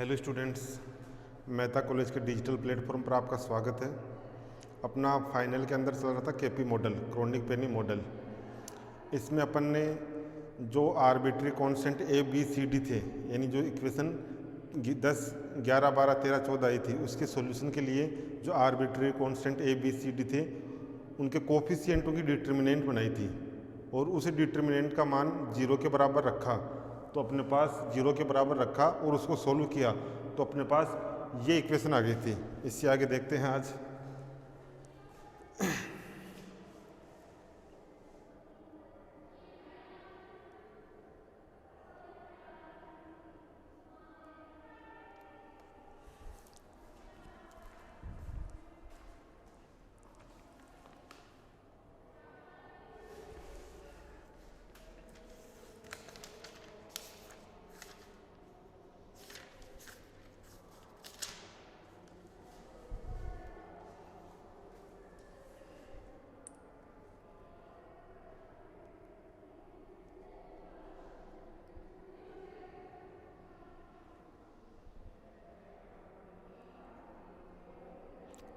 Hello students, Mehta college के digital platform पर आपका स्वागत है। अपना फाइनल के अंदर चल रहा था KP model, Kronig Penney model. इसमें अपन ने जो arbitrary constant A B C D थे, यानी जो इक्वेशन 10, 11, 12, 13, 14 आई थी, उसके सॉल्यूशन के लिए जो arbitrary constant A B C D थे, उनके कोफिशिएंटों की डिटर्मिनेंट बनाई थी और उस डिटर्मिनेंट का मान 0 के बराबर रखा। तो अपने पास 0 के बराबर रखा और उसको सोल्व किया तो अपने पास ये इक्वेशन आ गई थी। इससे आगे देखते हैं आज।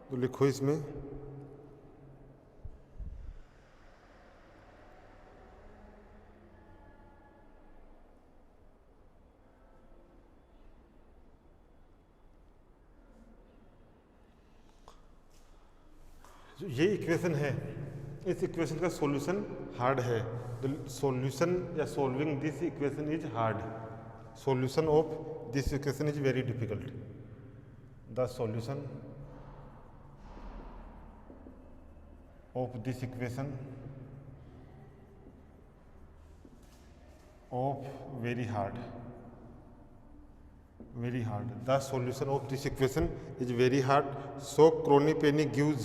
तो लिखो इसमें जो ये इक्वेशन है, इस इक्वेशन का सॉल्यूशन हार्ड है। द सॉल्यूशन या solving this equation is hard. Solution of this equation is very difficult. The solution of this equation of very hard. The solution of this equation is very hard. So chronic penny gives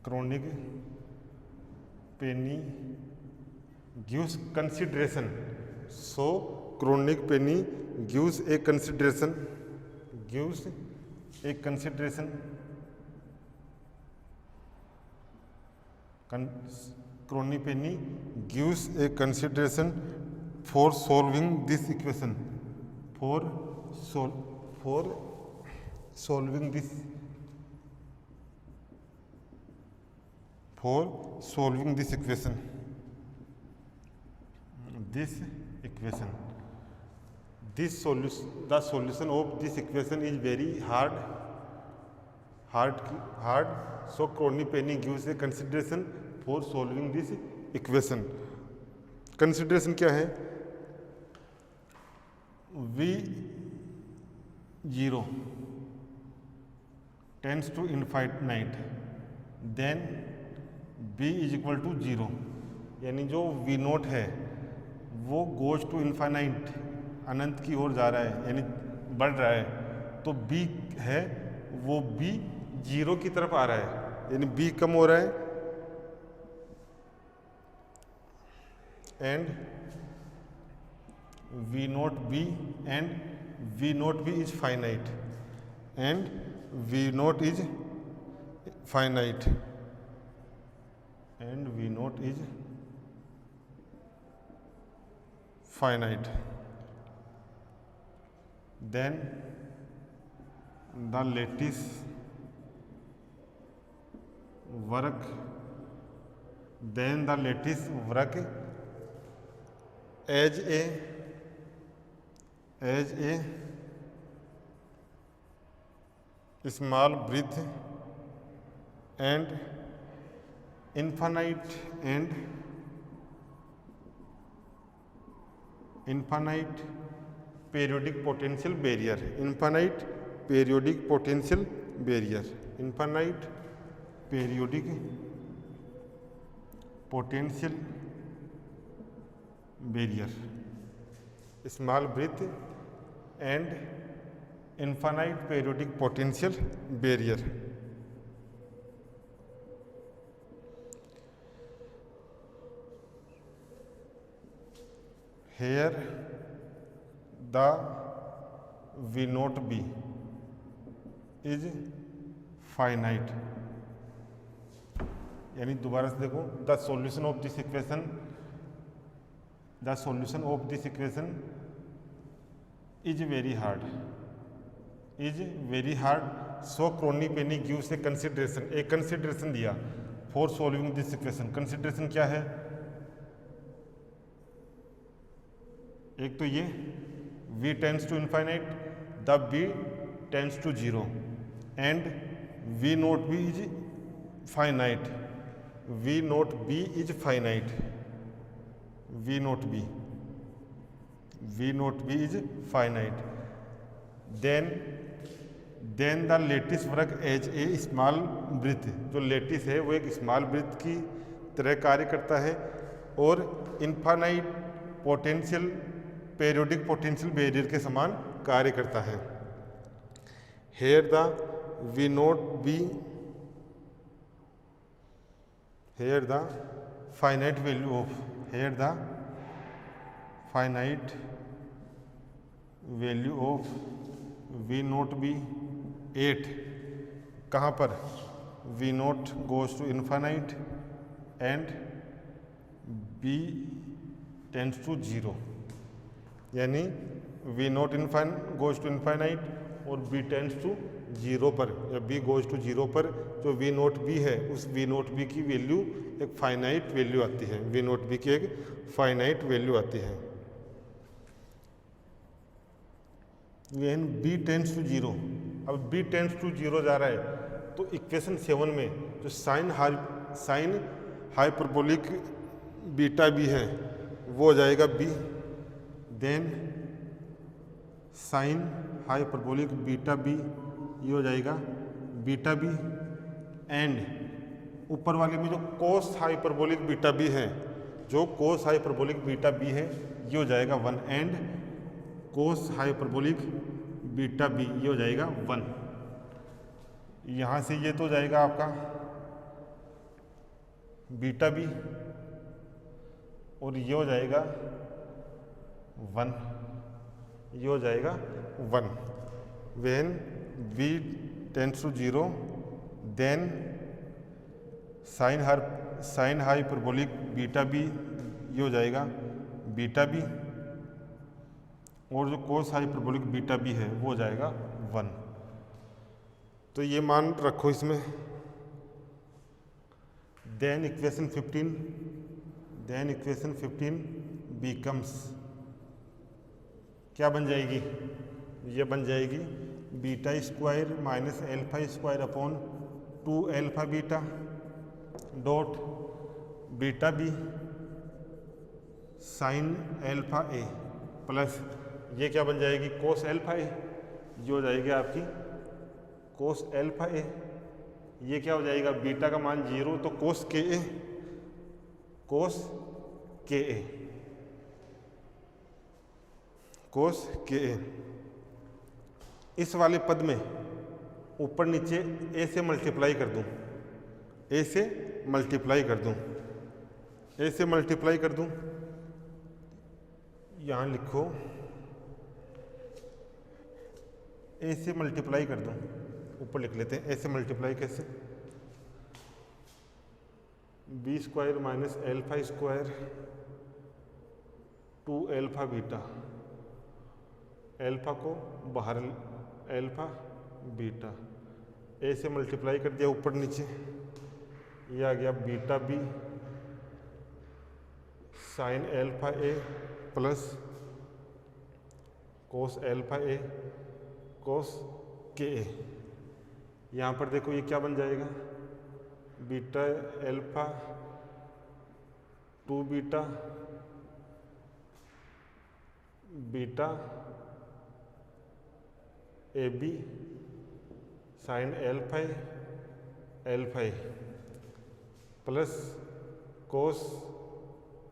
chronic penny gives consideration. So chronic penny gives a consideration. Chronic penny gives a consideration for solving this equation. For solving this equation. The solution of this equation is very hard. So chronic penny gives a consideration for solving this equation. Consideration क्या है? V0 tends to infinite, then b is equal to 0, यानी जो V0 है वो goes to infinite, अनंत की ओर जा रहा है, यानी बढ़ रहा है। तो b है वो b 0 की तरफ आ रहा है, यानी b कम हो रहा है। And V0b is finite, then the lattice work as a small breath and infinite periodic potential barrier. Infinite periodic potential barrier. Small breath and infinite periodic potential barrier. Here the V note B is finite. यानी दोबारा से देखो, the solution of this equation is very hard, so Kronig Penney gives a consideration, एक consideration दिया for solving this equation. Consideration क्या है? एक तो ये v tends to infinite, the b tends to 0 and v nought b is finite, v nought b is finite, v nought b is finite. Then the lattice work as a small breadth, जो lettuce है वो एक small breadth की तरह कार्य करता है और infinite potential periodic potential barrier के समान कार्य करता है। Here the finite value of V note B 8, कहाँ पर? V nought goes to infinite and B tends to 0, यानी V nought goes to infinite और बी टेंड्स टू 0 पर, या बी गोज टू 0 पर जो वी नोट बी है उस वी नोट बी की वैल्यू एक फाइनाइट वैल्यू आती है, वी नोट बी की एक फाइनाइट वैल्यू आती है। वेन बी टेंड्स टू 0, अब बी टेंड्स टू 0 जा रहा है तो इक्वेशन 7 में जो साइन हाइपरबोलिक बीटा बी है वो हो जाएगा B, then sine hyperbolic beta B ये हो जाएगा बीटा बी, एंड ऊपर वाले में जो कोस हाइपरबोलिक बीटा बी है, जो कोस हाइपरबोलिक बीटा बी है ये हो जाएगा 1, and cos hyperbolic beta B ये हो जाएगा 1। यहाँ से ये तो हो जाएगा आपका बीटा बी और ये हो जाएगा 1, ये हो जाएगा 1। When B tends to 0 then sine hyperbolic beta B ये हो जाएगा बीटा बी, और जो कोस हाइपरबोलिक बीटा बी है वो हो जाएगा 1। तो ये मान रखो इसमें। देन इक्वेशन 15 बिकम्स, क्या बन जाएगी? ये बन जाएगी beta square minus alpha square upon 2 alpha beta dot beta B sine alpha A plus ये क्या बन जाएगी? कोस एल्फा ए, ये हो जाएगी आपकी कोस एल्फा ए। ये क्या हो जाएगा? बीटा का मान 0 तो कोस के ए। इस वाले पद में ऊपर नीचे ए से मल्टीप्लाई कर दूं, यहाँ लिखो ए से मल्टीप्लाई कर दूं, ऊपर लिख लेते हैं ए से मल्टीप्लाई कैसे? B square minus alpha square 2 alpha beta, alpha को बाहर एल्फा बीटा, ए से मल्टीप्लाई कर दिया ऊपर नीचे, ये आ गया beta B sine alpha A plus cos alpha A cos के ए। यहाँ पर देखो ये क्या बन जाएगा? Beta alpha 2 beta A B sine alpha A plus cos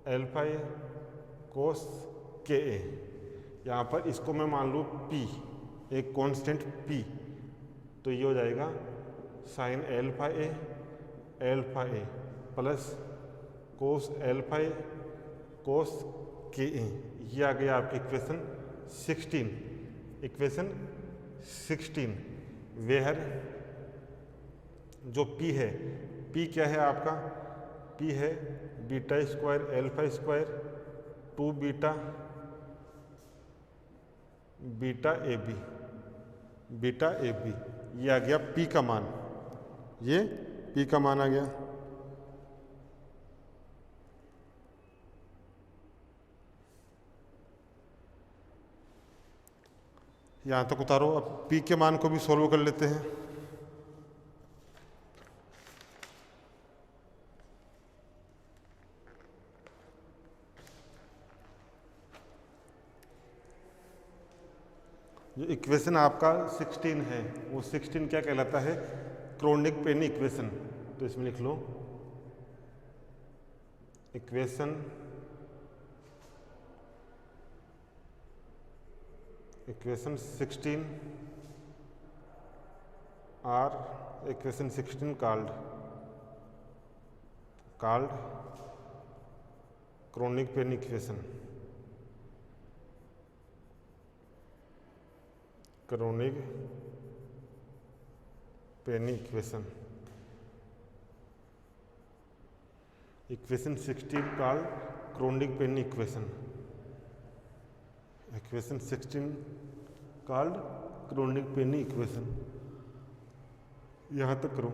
alpha A cos के ए। यहाँ पर इसको मैं मान लूँ पी, एक कांस्टेंट पी, तो ये हो जाएगा sine alpha A plus cos alpha A cos के ए। ये आ गया आपकी इक्वेशन 16। इक्वेशन 16 वेयर जो P है, P क्या है आपका, P है beta square alpha square 2 beta beta A B, beta A B, ये आ गया P का मान, ये P का मान आ गया। यहाँ तक उतारो। अब P के मान को भी सॉल्व कर लेते हैं। जो इक्वेशन आपका 16 है वो 16 क्या कहलाता है, क्रोनिक पेनी इक्वेशन। तो इसमें लिख लो equation equation 16 are equation 16 called Kronig Penney equation, Kronig Penney equation, equation 16 called Kronig Penney equation, equation 16 called Kronig Penney equation. यहाँ तक करो।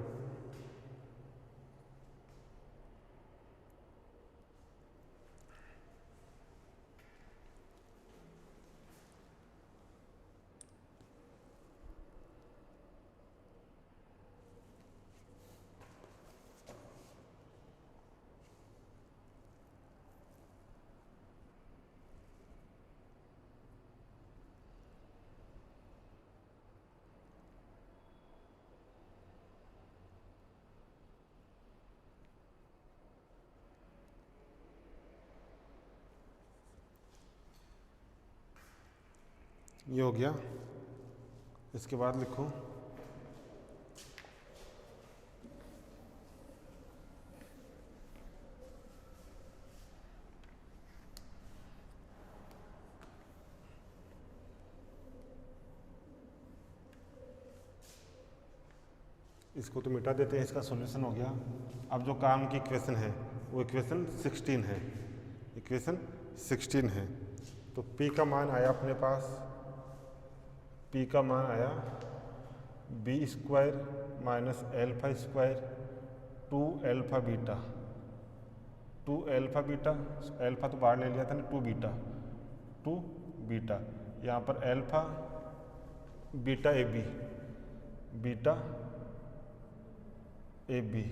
ये हो गया। इसके बाद लिखो इसको तो मिटा देते हैं, इसका सॉल्यूशन हो गया। अब जो काम की इक्वेशन है वो इक्वेशन 16 है, इक्वेशन 16 है। तो P का मान आया अपने पास, P का मान आया B square minus alpha square 2 alpha beta, 2 alpha beta, alpha तो बाहर ले लिया था ना, 2 बीटा, 2 बीटा, यहाँ पर alpha beta A B, beta A B.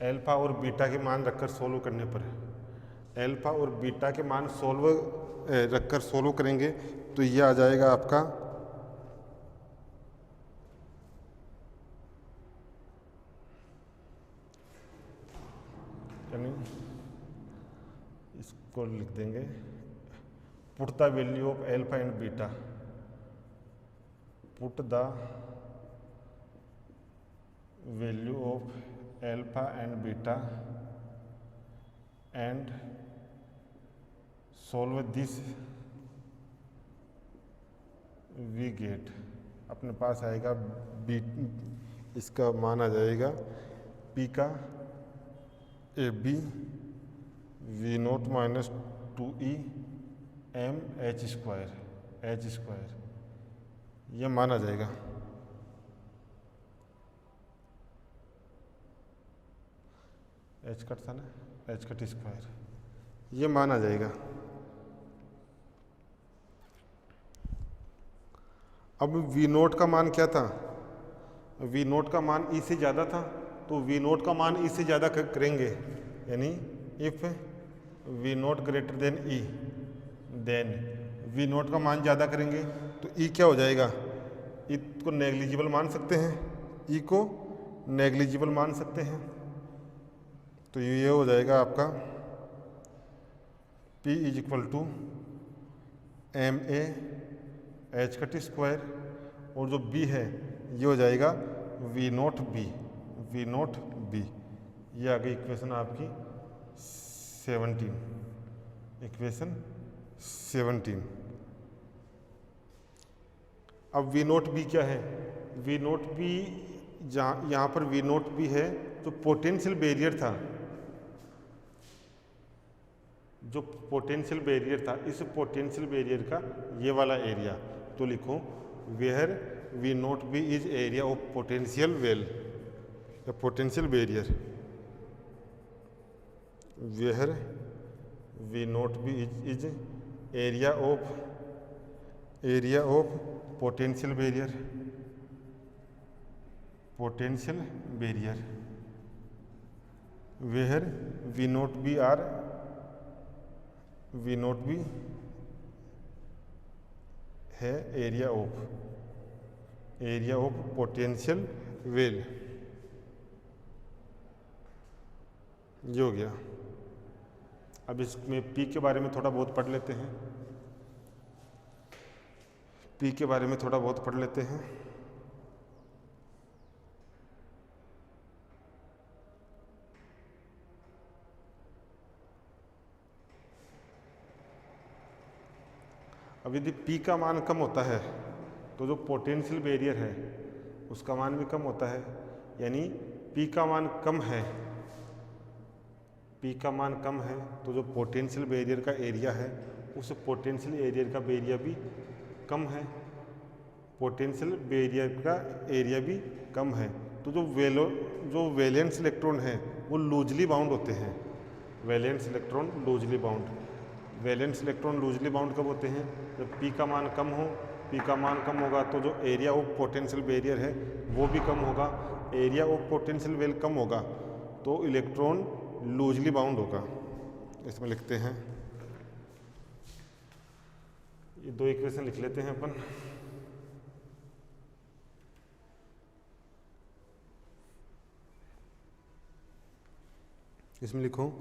Alpha और बीटा के मान रखकर सोल्व करने पर, एल्फा और बीटा के मान रखकर सोल्व करेंगे तो ये आ जाएगा आपका इसको लिख देंगे put the value of alpha and beta, put the value of alpha and beta and solve this we get. अपने पास आएगा बी, इसका मान आ जाएगा P का A B V nought minus 2E M H square, ये मान आ जाएगा। एच कट था ना, एच कट स्क्वायर, ये मान आ जाएगा। अब वी नोट का मान क्या था, वी नोट का मान ई से ज़्यादा था, तो वी नोट का मान ई से ज़्यादा करेंगे, यानी if V nought greater than E, then V nought का मान ज़्यादा करेंगे तो ई क्या हो जाएगा, ई को नेग्लिजिबल मान सकते हैं, ई को नेग्लिजिबल मान सकते हैं। तो ये हो जाएगा आपका P is equal to M A H cut square, और जो B है ये हो जाएगा V note B, V note B. ये आ गई इक्वेशन आपकी 17, इक्वेशन 17। अब वी नोट बी क्या है? वी नोट बी, जहाँ यहाँ पर वी नोट बी है, जो पोटेंशियल बैरियर था, जो पोटेंशियल बैरियर था, इस पोटेंशियल बैरियर का ये वाला एरिया, तो लिखो where V note B is area of potential well या potential barrier, where V note B is area of potential barrier, potential barrier, where V note B are, V note B है area of potential well. ये हो गया। अब इसमें P के बारे में थोड़ा बहुत पढ़ लेते हैं, पी के बारे में थोड़ा बहुत पढ़ लेते हैं। अब यदि P का मान कम होता है तो जो पोटेंशियल बैरियर है उसका मान भी कम होता है, यानी P का मान कम है, P का मान कम है तो जो पोटेंशियल बैरियर का एरिया है उस पोटेंशियल एरिया का एरिया भी कम है, पोटेंशियल बैरियर का एरिया भी कम है। तो जो वैलेंस इलेक्ट्रॉन है वो लूजली बाउंड होते हैं, valence electron loosely bound. Valence electron loosely bound कब होते हैं? जब P का मान कम हो, P का मान कम होगा तो जो एरिया ऑफ पोटेंशियल बैरियर है वो भी कम होगा, area of potential well come होगा तो इलेक्ट्रॉन लूजली बाउंड होगा। इसमें लिखते हैं, ये दो इक्वेशन लिख लेते हैं अपन। इसमें लिखो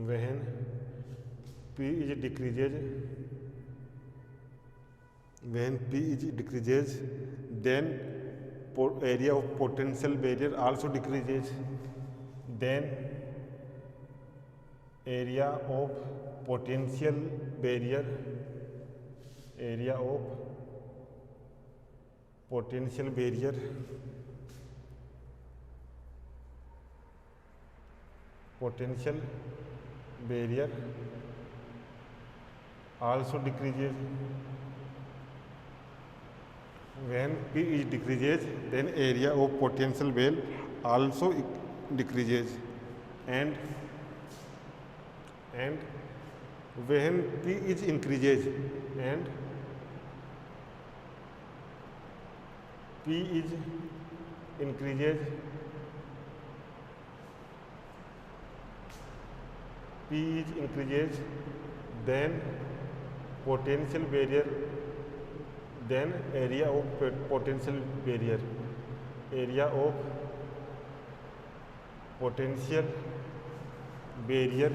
when P is decreases, when P is decreases then area of potential barrier also decreases, then area of potential barrier, area of potential barrier, potential barrier also decreases, when P is decreases then area of potential veil also decreases, and when P is increases and P is increases, P is increases then potential barrier, then area of potential barrier, area of potential barrier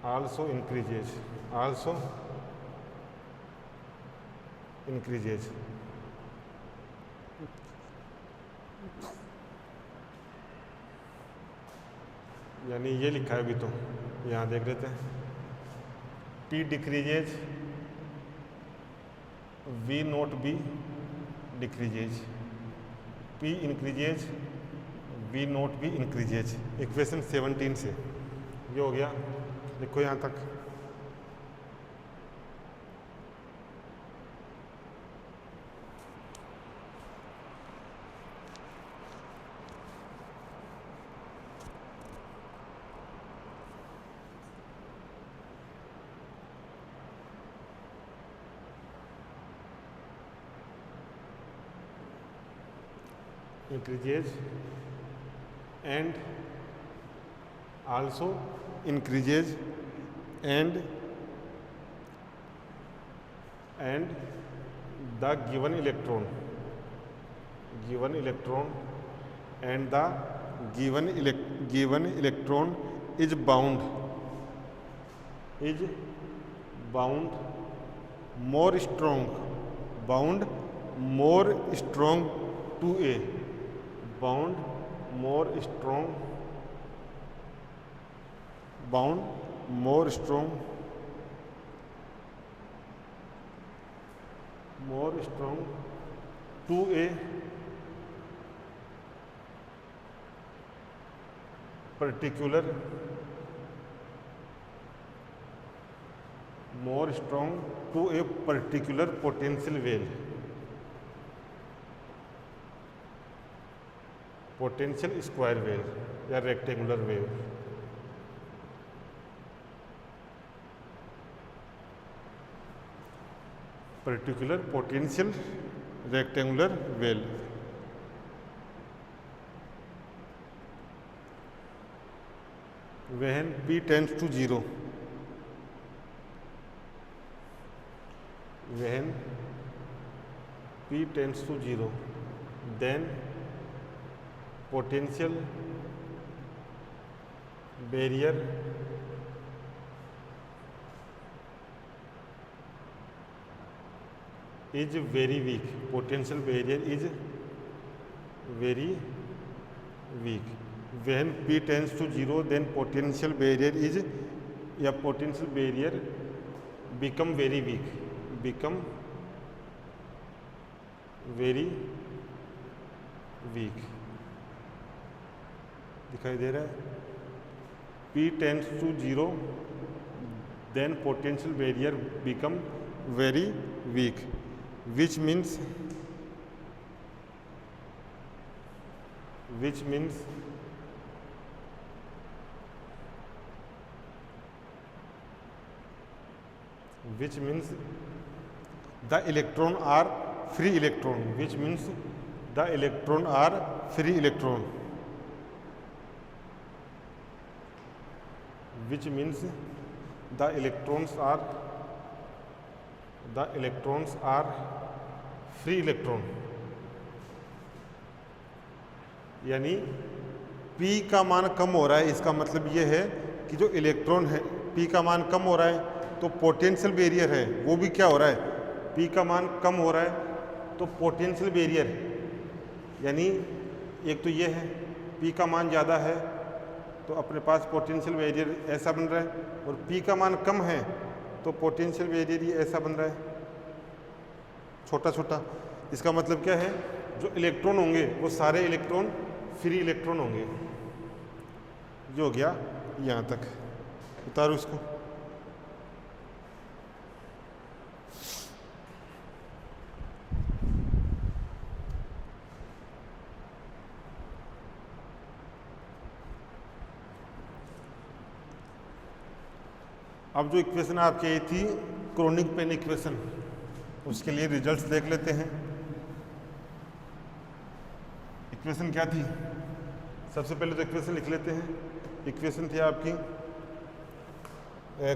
also increases, also increases। यानी ये लिखा है अभी, तो यहाँ देख लेते हैं। P decreases, V nought B decreases, P increases, V nought B increases. Equation 17 से ये हो गया, देखो यहाँ तक। increases and also increases and the given electron and the given electron is bound more strong to A, bound more strong bound, more strong 2a particular, more strong to a particular potential wave, potential square wave या rectangular wave. Particular potential rectangular wave. When P tends to 0, when P tends to 0, then potential barrier is very weak. Potential barrier is very weak. When P tends to 0, then potential barrier is या potential barrier become very weak, become very weak. दिखाई दे रहा है? P tends to 0, then potential barrier become very weak, which means the electron are free electron, which means the electron are free electron, which means the electrons are free electron. यानी P का मान कम हो रहा है, इसका मतलब ये है कि जो इलेक्ट्रॉन है P का मान कम हो रहा है तो पोटेंशियल बैरियर है वो भी क्या हो रहा है, P का मान कम हो रहा है तो पोटेंशियल बैरियर, यानी एक तो ये है P का मान ज़्यादा है तो अपने पास पोटेंशियल बैरियर ऐसा बन रहा है, और P का मान कम है तो पोटेंशियल बैरियर ये ऐसा बन रहा है, छोटा छोटा। इसका मतलब क्या है, जो इलेक्ट्रॉन होंगे वो सारे इलेक्ट्रॉन फ्री इलेक्ट्रॉन होंगे। जो हो गया यहाँ तक, उतारो इसको। अब जो इक्वेशन आपकी आई थी क्रोनिक पेन इक्वेशन, उसके लिए रिजल्ट्स देख लेते हैं। इक्वेशन क्या थी, सबसे पहले तो इक्वेशन लिख लेते हैं। इक्वेशन थी आपकी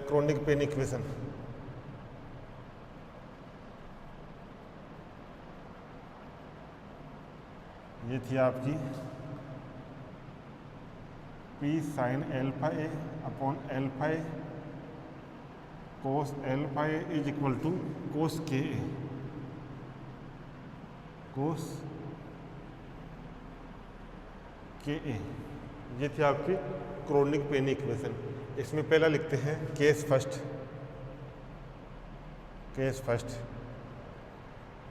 क्रोनिक पेन इक्वेशन। ये थी आपकी P sin alpha A upon alpha A cos alpha A is equal to cos के ए, कोस के ए। ये थी आपकी क्रोनिक पेन इक्वेशन। इसमें पहला लिखते हैं case first.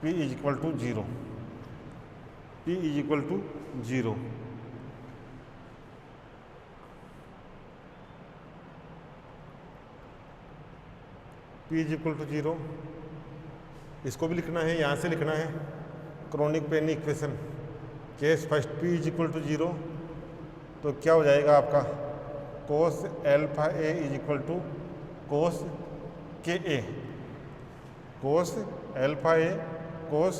P is equal to 0, P is equal to 0। P is equal to 0, इसको भी लिखना है, यहाँ से लिखना है Kronig Penney equation. Case first P is equal to 0, तो क्या हो जाएगा आपका cos alpha A is equal to cos के A, cos alpha A cos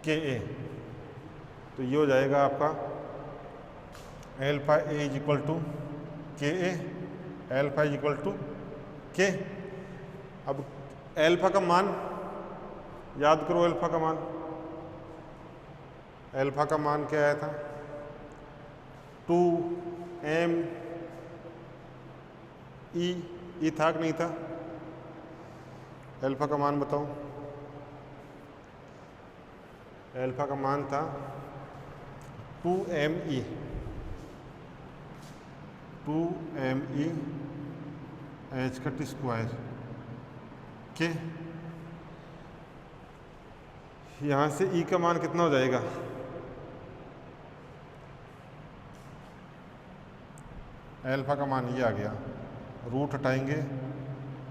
के ए। तो ये हो जाएगा आपका alpha A is equal to K A, alpha is equal to K. अब अल्फा का मान याद करो, अल्फा का मान क्या आया था, 2m ई था कि नहीं था? अल्फा का मान बताओ। अल्फा का मान था 2me 2me एच का टी स्क्वायर के यहाँ से ई का मान कितना हो जाएगा, एल्फा का मान ये आ गया, रूट हटाएंगे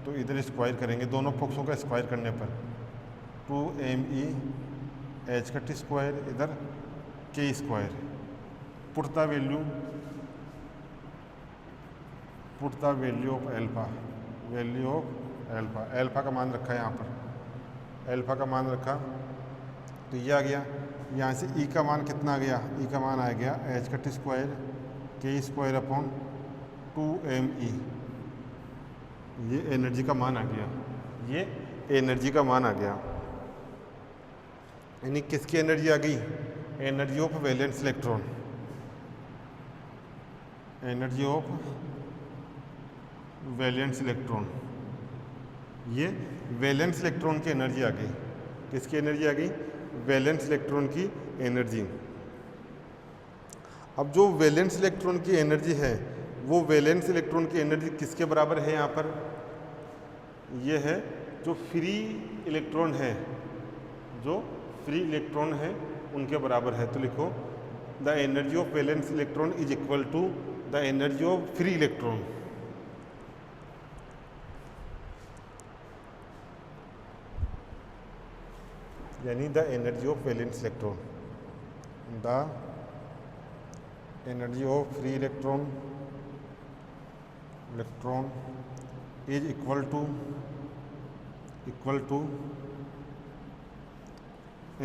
तो इधर स्क्वायर करेंगे, दोनों पक्षों का स्क्वायर करने पर 2me एच का टी स्क्वायर इधर के square, put the value of alpha, alpha का मान रखा है यहाँ पर, एल्फा का मान रखा तो ये आ गया, यहाँ से ई का मान कितना आ गया, ई का मान आ गया एच का टी स्क्वायर के स्क्वायर अपॉन 2me, ये एनर्जी का मान आ गया, ये एनर्जी का मान आ गया। यानी किसकी एनर्जी आ गई, energy of valence electron, energy of valence electron, ये वैलेंस इलेक्ट्रॉन की एनर्जी आ गई। किसकी एनर्जी आ गई, वैलेंस इलेक्ट्रॉन की एनर्जी। अब जो वैलेंस इलेक्ट्रॉन की एनर्जी है वो वैलेंस इलेक्ट्रॉन की एनर्जी किसके बराबर है, यहाँ पर ये है जो फ्री इलेक्ट्रॉन है, जो फ्री इलेक्ट्रॉन है उनके बराबर है। तो लिखो the energy of valence electron is equal to the energy of free electron. यानी the energy of valence electron, the energy of free electron is equal to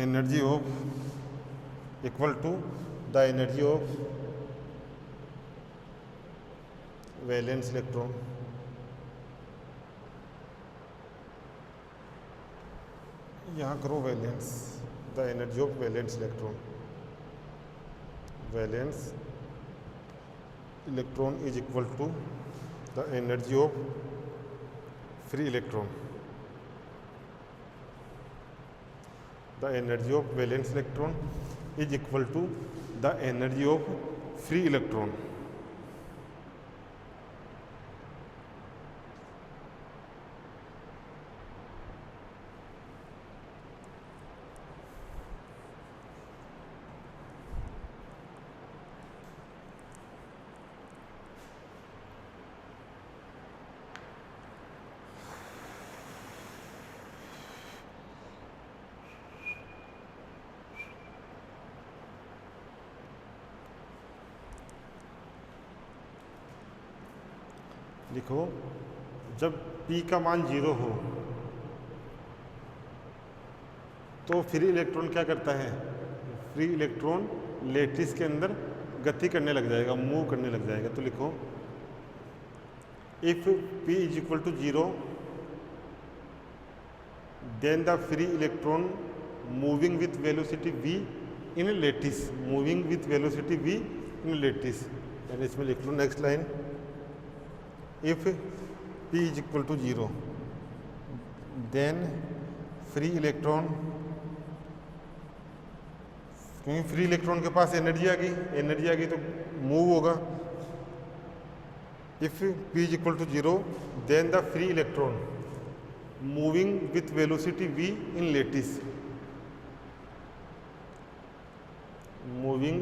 energy of the energy of valence electron. यहाँ करो valence, the energy of valence electron, valence electron is equal to the energy of free electron. The energy of valence electron is equal to the energy of free electron. लिखो जब P का मान 0 हो तो free electron क्या करता है, free electron lettuce के अंदर गति करने लग जाएगा, मूव करने लग जाएगा। तो लिखो if P is equal to 0 then the free electron moving with velocity v in lattice, moving with velocity v in lattice. यानी इसमें लिख लो next line, if P is equal to 0 then free electron, क्योंकि free electron के पास energy आ गई तो मूव होगा। If P is equal to 0 then the free electron moving with velocity v in lattice, moving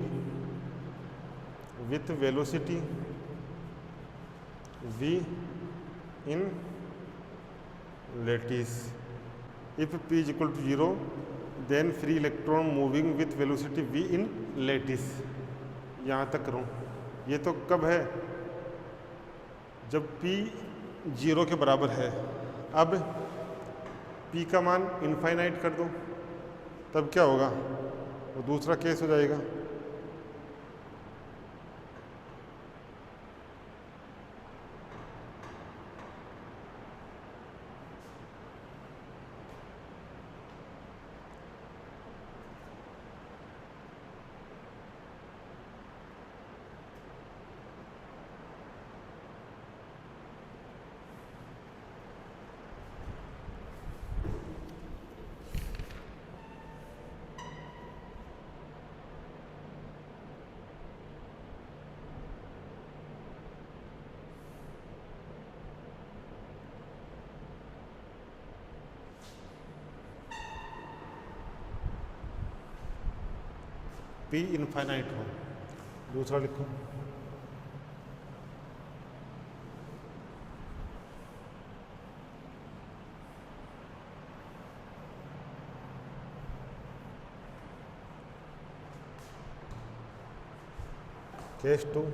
with velocity v in lattice। if P is equal to 0 then free electron moving with velocity v in lattice। यहाँ तक करूँ, ये तो कब है, जब P 0 के बराबर है। अब P का मान इनफाइनाइट कर दो, तब क्या होगा, वो दूसरा केस हो जाएगा। पी इनफाइनाइट हो। दूसरा लिखो, case 2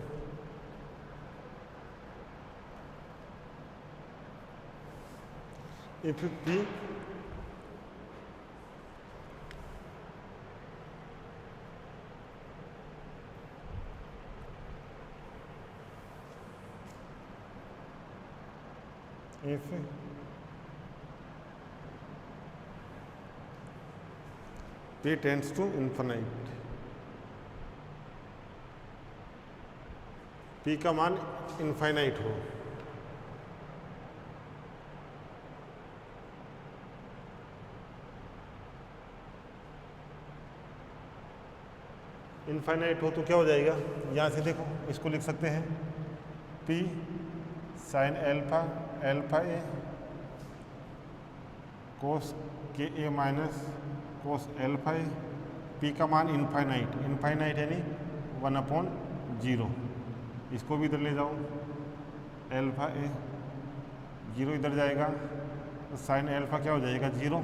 if p if p tends to infinite, p का मान इनफाइनाइट हो, इनफाइनाइट हो तो क्या हो जाएगा, यहाँ से देखो इसको लिख सकते हैं p साइन एल्फा एल्फा ए कोस के a minus cos alpha a, p का मान इनफाइनाइट, इनफाइनाइट यानी 1/0, इसको भी इधर ले जाओ, एल्फा ए 0 इधर जाएगा तो साइन एल्फा क्या हो जाएगा 0,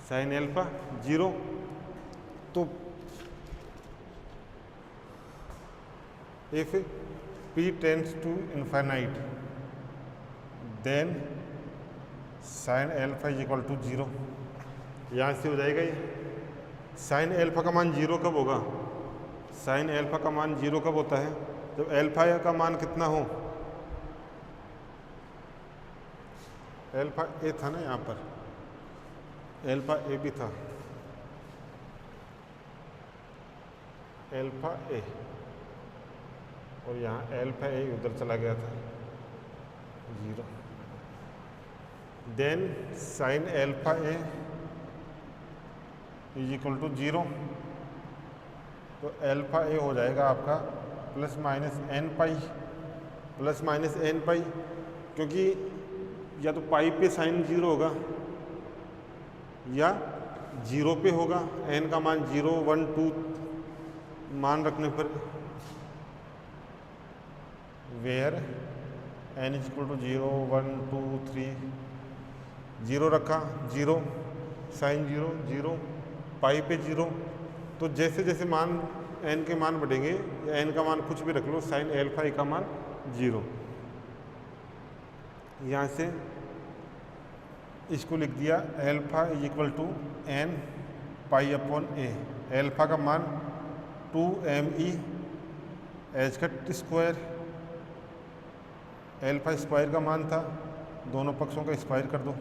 साइन एल्फा 0। तो if p tends to infinite then sin alpha is equal to 0, यहाँ से हो जाएगा ये। साइन एल्फा का मान 0 कब होगा, साइन एल्फा का मान 0 कब होता है, जब एल्फा का मान कितना हो, एल्फा ए था ना, यहाँ पर एल्फा ए भी था, एल्फा ए, और यहाँ एल्फा ए उधर चला गया था 0, then sine alpha A is equal to 0, तो एल्फा ए हो जाएगा आपका plus minus N pi, plus minus N pi, क्योंकि या तो पाई पे साइन 0 होगा या 0 पे होगा, एन का मान 0 1 2 मान रखने पर, where N is equal to 0 1 2 3, 0 रखा 0, साइन 0 0, पाई पे 0, तो जैसे जैसे मान एन के मान बढ़ेंगे, या एन का मान कुछ भी रख लो, साइन एल्फा ए का मान 0, यहाँ से इसको लिख दिया alpha is equal to N pi upon A, alpha का मान 2me H cut square, alpha square का मान था, दोनों पक्षों का स्क्वायर कर दो,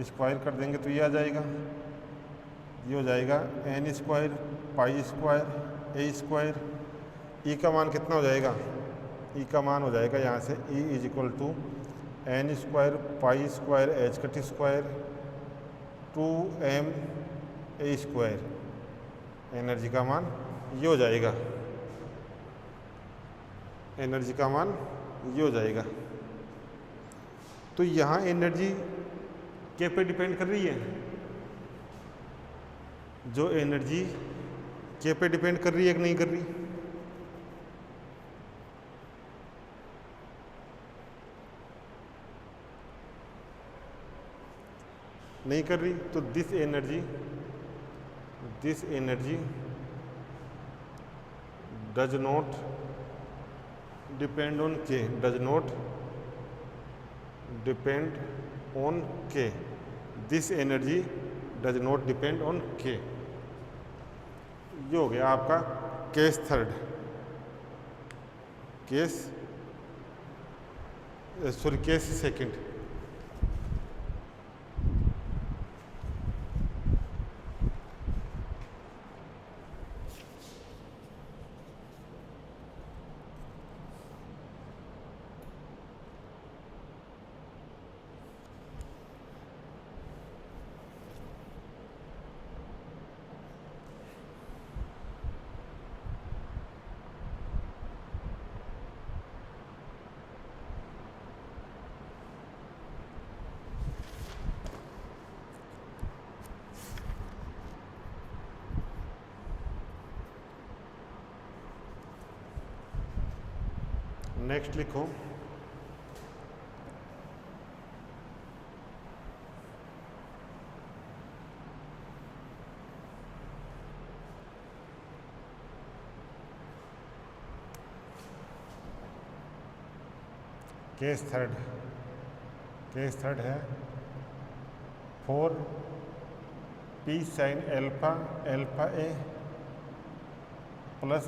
स्क्वायर कर देंगे तो ये आ जाएगा, ये हो जाएगा एन स्क्वायर पाई स्क्वायर ए स्क्वायर, ई का मान कितना हो जाएगा, ई का मान हो जाएगा यहाँ से E is equal to N square pi square H cut square 2m A square, energy का मान ये हो जाएगा, एनर्जी का मान ये हो जाएगा। तो यहाँ एनर्जी क्या पे डिपेंड कर रही है, जो एनर्जी क्या पे डिपेंड कर रही है कि नहीं कर रही, नहीं कर रही, तो this energy does not depend on k, does not depend on k, this energy does not depend on k. ये हो गया आपका case third, case second. Next लिखो केस थर्ड है 4 p sin alpha alpha a plus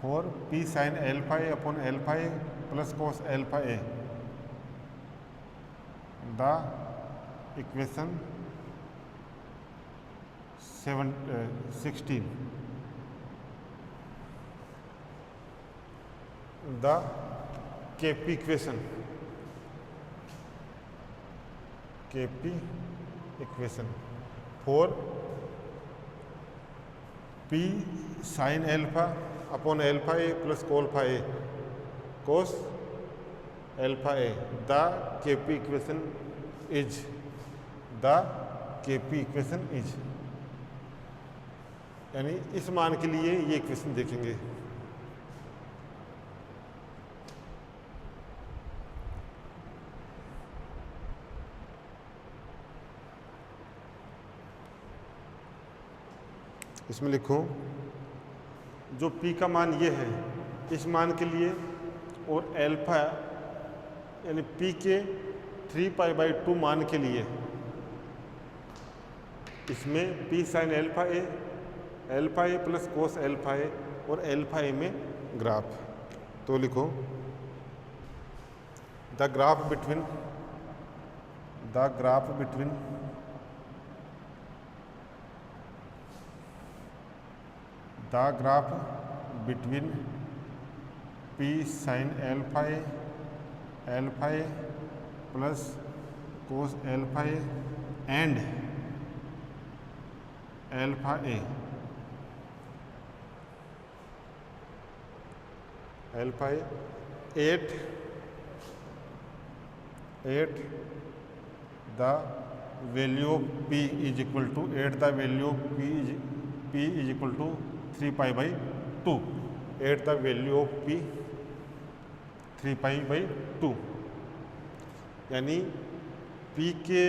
और p sin alpha A upon alpha a plus cos alpha a the equation 16 the KP equation for p sin alpha upon alpha a plus कोल्फा A cos alpha a the KP equation is यानी इस मान के लिए ये equation देखेंगे। इसमें लिखो जो p का मान ये है इस मान के लिए और अल्फा यानी p के 3π/2 मान के लिए इसमें p sin alpha a plus cos alpha a और अल्फा ए में ग्राफ। तो लिखो the graph between p sin alpha a plus cos alpha a and alpha a at the value of p is equal to 3π/2 at the value of p 3π/2 यानी p के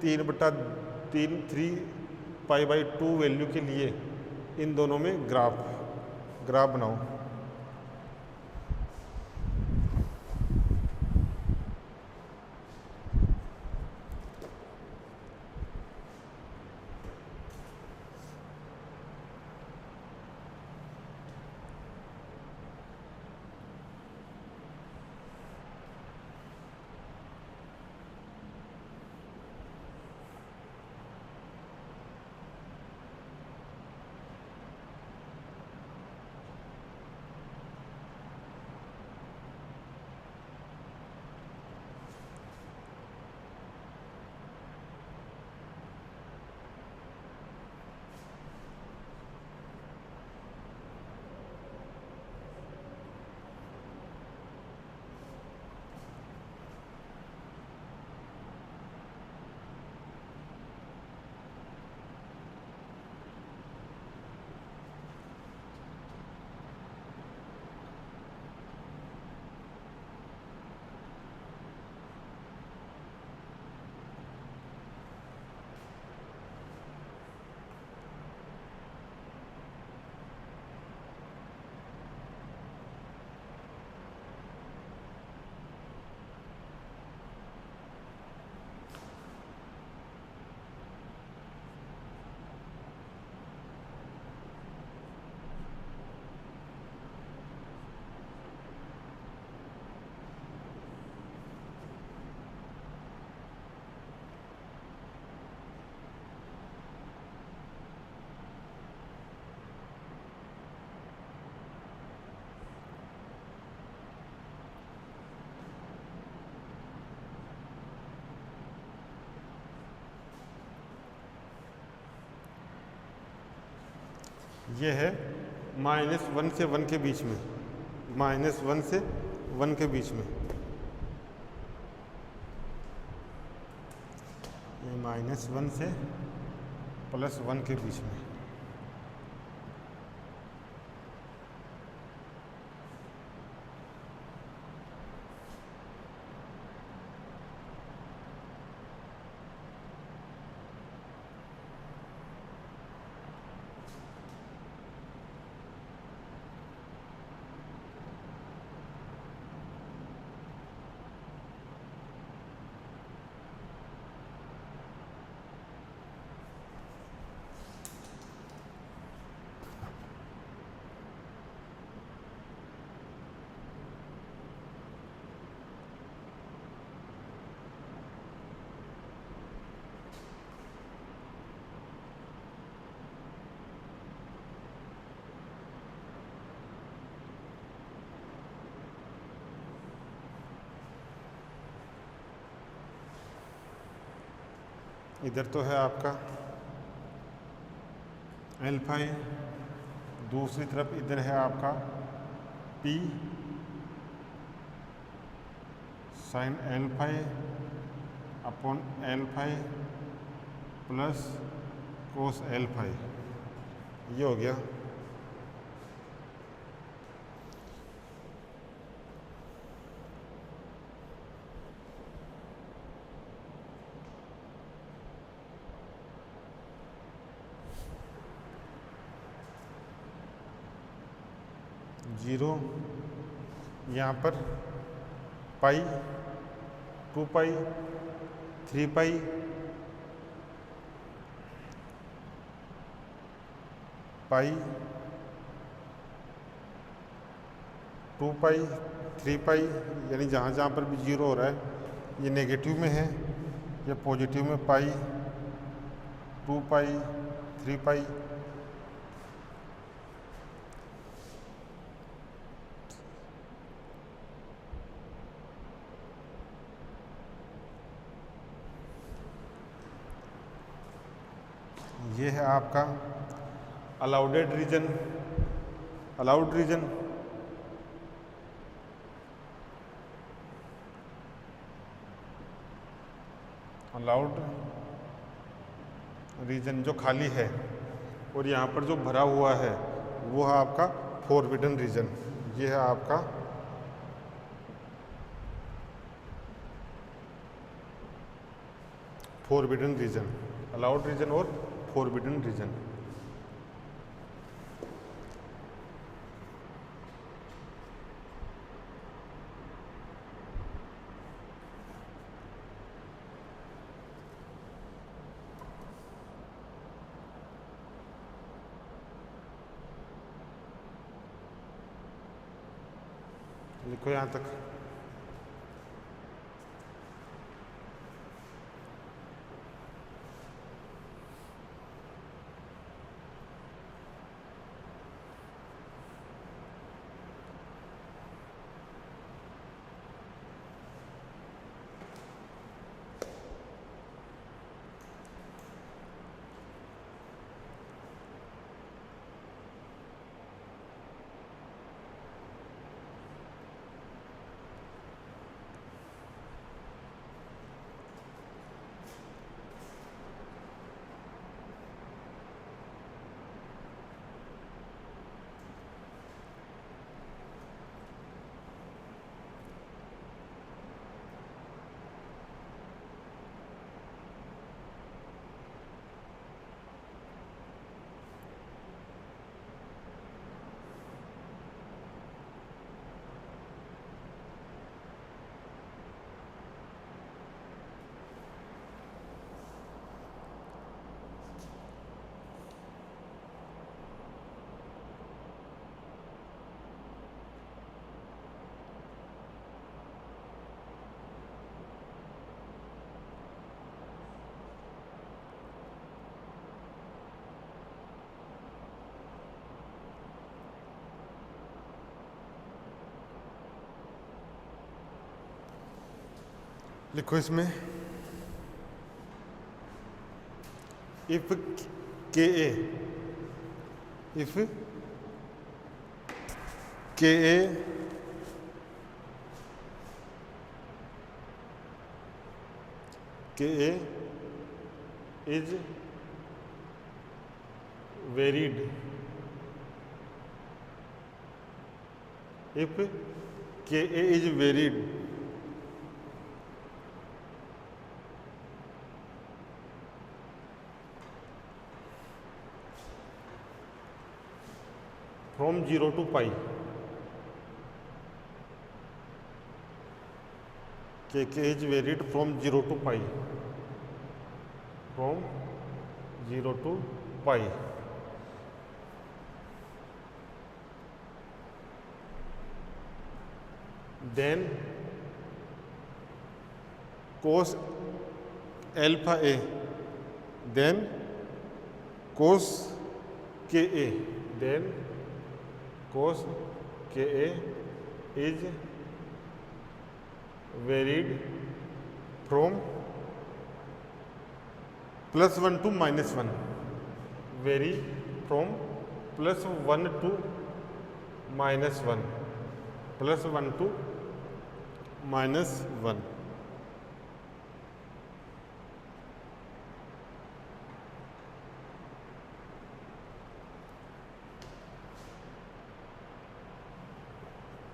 3/2 value के लिए इन दोनों में graph बनाओ। ये है -1 से 1 के बीच में, -1 से 1 के बीच में, ये -1 से +1 के बीच में। इधर तो है आपका एल्फा ए, दूसरी तरफ इधर है आपका P sign alpha A upon alpha A plus cos alpha ए, ये हो गया। जीरो, यहाँ पर पाई, 2 पाई, 3 पाई, पाई, 2 पाई, 3 पाई, यानी जहाँ जहाँ पर भी जीरो हो रहा है ये नेगेटिव में है, ये पॉजिटिव में पाई, 2 पाई, 3 पाई। ये है आपका allowed region, allowed region, allowed region जो खाली है, और यहाँ पर जो भरा हुआ है वो है आपका फॉरबिडन रीजन। ये है आपका फॉरबिडन रीजन, अलाउड रीजन और फॉरबिडन रीजन। लिखो यहाँ तक। लिखो इसमें इफ के ए, इफ के ए इज वेरिड, इफ के ए is varied from 0 to pi, k is varied from 0 to pi, from 0 to pi, then cos alpha a, then cos ka, then cos ka is varied from +1 to -1, vary from +1 to -1, +1 to -1.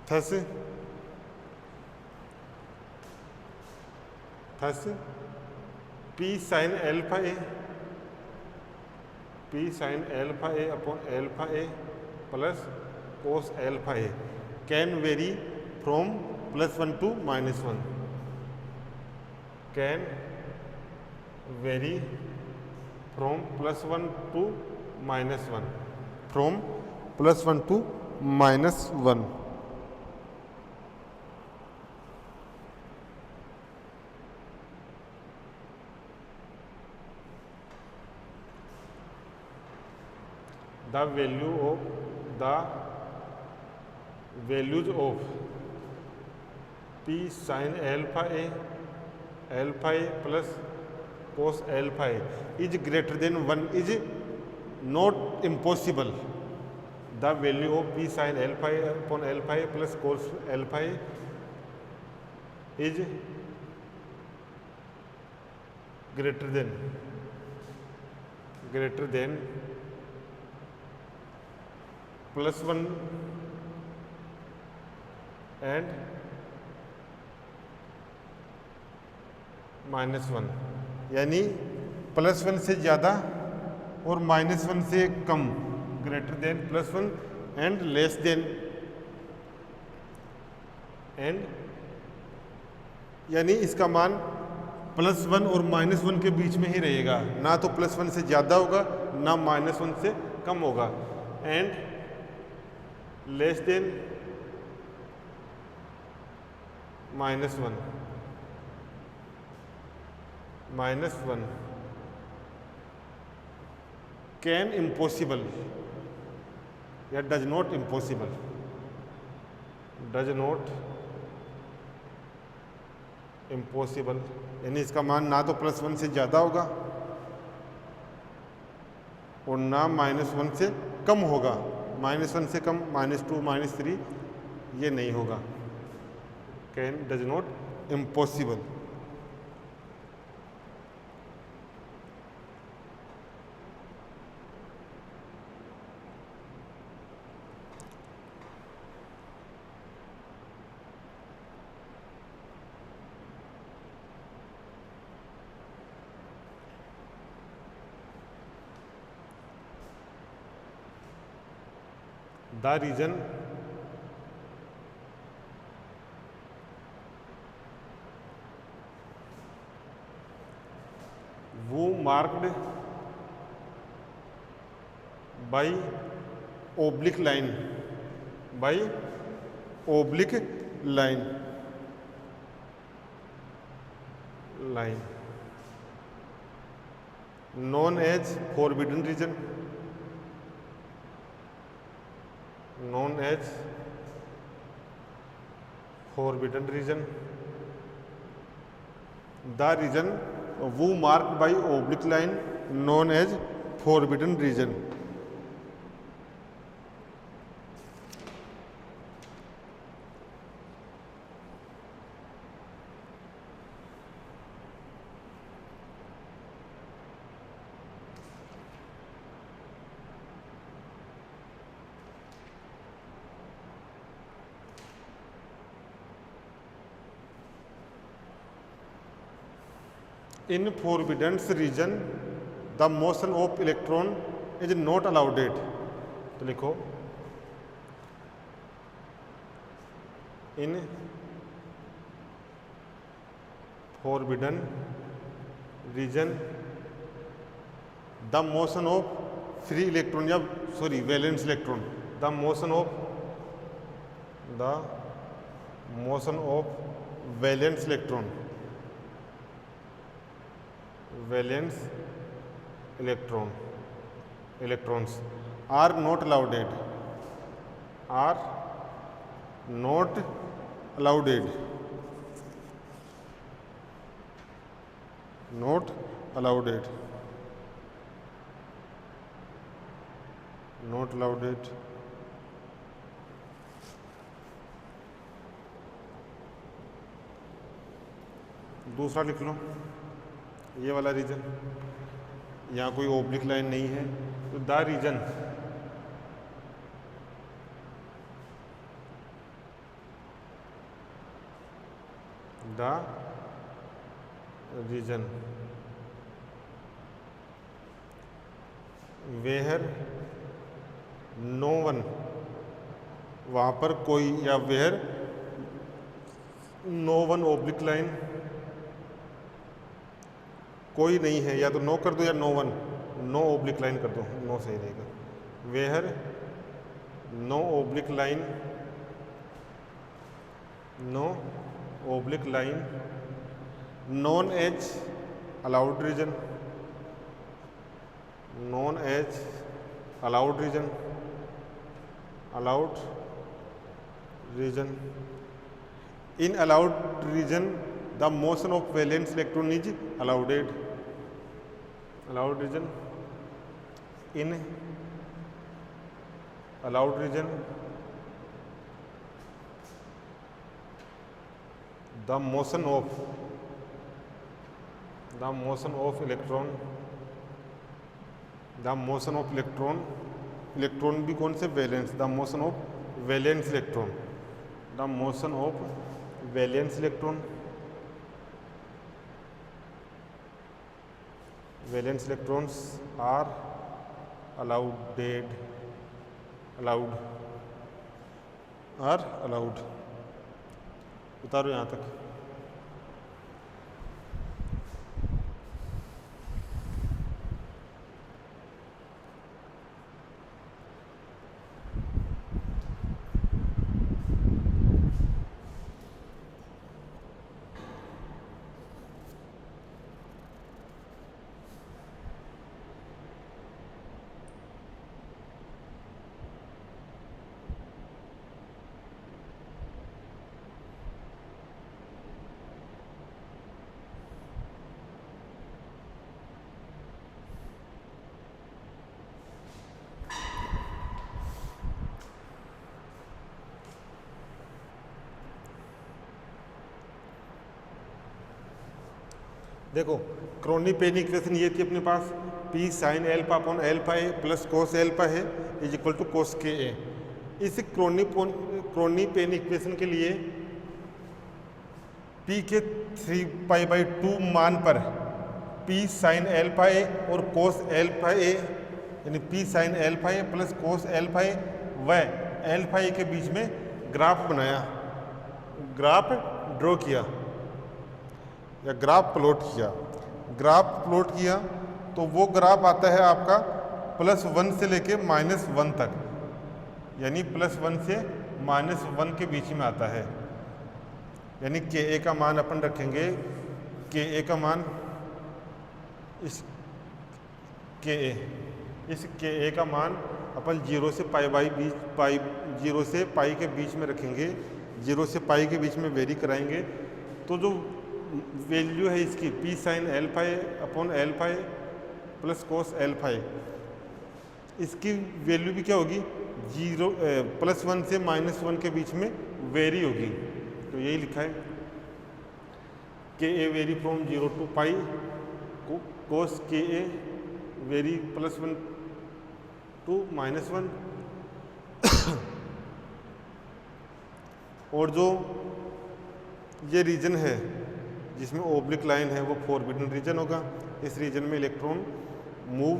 Thus P sin alpha A upon alpha A plus cos alpha A can vary from +1 to -1, can vary from +1 to -1, from +1 to -1. The values of P sin alpha A plus cos alpha A is greater than 1 is not impossible. The value of P sin alpha A upon alpha A plus cos alpha A is greater than +1 and -1, यानी +1 से ज़्यादा और -1 से कम, greater than +1 and less than, and यानी इसका मान +1 और -1 के बीच में ही रहेगा, ना तो +1 से ज़्यादा होगा ना -1 से कम होगा, and less than -1 can impossible या does not impossible, does not impossible, यानी इसका मान ना तो +1 से ज़्यादा होगा और ना -1 से कम होगा, -1 से कम -2 -3 ये नहीं होगा, can does not impossible. The region who marked by oblique line, known as forbidden region, the region who marked by oblique line known as forbidden region. In forbidden region the motion of electron is not allowed. तो लिखो in forbidden region the motion of free electron या valence electron, the motion of valence electrons are not allowed, not allowed. Not allowed. दूसरा लिख लो, ये वाला reason, यहाँ कोई oblique line नहीं है, तो the region where no one, वहाँ पर कोई, या where no one oblique line, कोई नहीं है, या तो नो कर दो या no one, no oblique line कर दो, नो सही रहेगा। Where no oblique line, no oblique line known as allowed region, known as allowed region, allowed region. In allowed region the motion of valence electron is allowed, allowed region, in allowed region the motion of electron, the motion of electron, electron भी कौन से, valence, the motion of valence electron, the motion of valence electron, valence electrons are allowed, allowed, are allowed. उतारो यहाँ तक। देखो crony पेनी equation ये थी अपने पास, P sine alpha upon alpha A plus cos alpha है इज इक्वल टू कोस के ए। इस क्रोनी पेनी इक्वेशन के लिए P के 3π/2 मान पर P साइन एल्फा ए और कोस एल्फा ए, यानी P sine alpha A plus cos alpha ए व एल्फा ए के बीच में ग्राफ बनाया, ग्राफ ड्रॉ किया या ग्राफ प्लॉट किया। ग्राफ प्लॉट किया तो वो ग्राफ आता है आपका +1 से लेके -1 तक, यानी +1 से -1 के बीच में आता है। यानी के ए का मान अपन रखेंगे, के ए का मान इस के ए का मान अपन 0 से जीरो से पाई के बीच में रखेंगे, 0 से पाई के बीच में वेरी कराएंगे। तो जो वैल्यू है इसकी P sine alpha A upon alpha A plus cos alpha ए, इसकी वैल्यू भी क्या होगी, +1 से -1 के बीच में वेरी होगी। तो यही लिखा है के ए वेरी फ्रॉम 0 to पाई, कोस के ए वेरी +1 to -1। और जो ये रीजन है जिसमें ओब्लिक लाइन है वो फॉरबिडन रीजन होगा। इस रीजन में इलेक्ट्रॉन मूव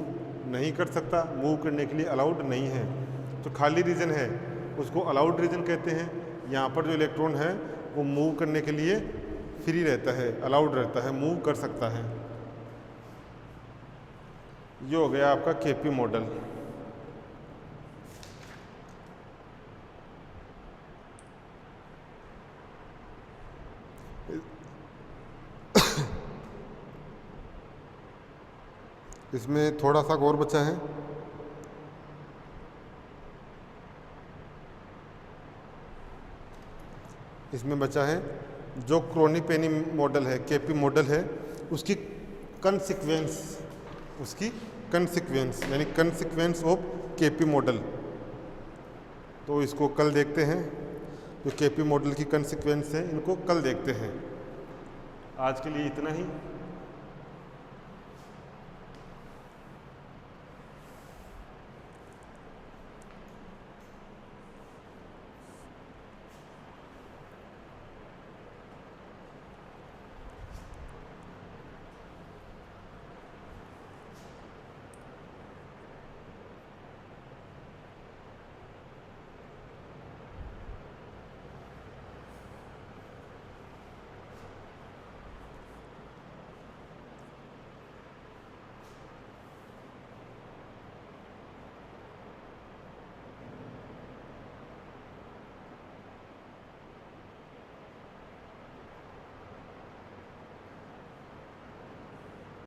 नहीं कर सकता, मूव करने के लिए अलाउड नहीं है। तो खाली रीजन है उसको अलाउड रीजन कहते हैं। यहाँ पर जो इलेक्ट्रॉन है वो मूव करने के लिए फ्री रहता है, अलाउड रहता है, मूव कर सकता है। ये हो गया आपका केपी मॉडल। इसमें थोड़ा सा और बचा है। इसमें बचा है जो क्रोनी पेनी मॉडल है, केपी मॉडल है, उसकी कंसीक्वेंस कंसिक्वेंस यानी कंसिक्वेंस ऑफ केपी मॉडल। तो इसको कल देखते हैं, जो केपी मॉडल की कंसिक्वेंस है इनको कल देखते हैं। आज के लिए इतना ही।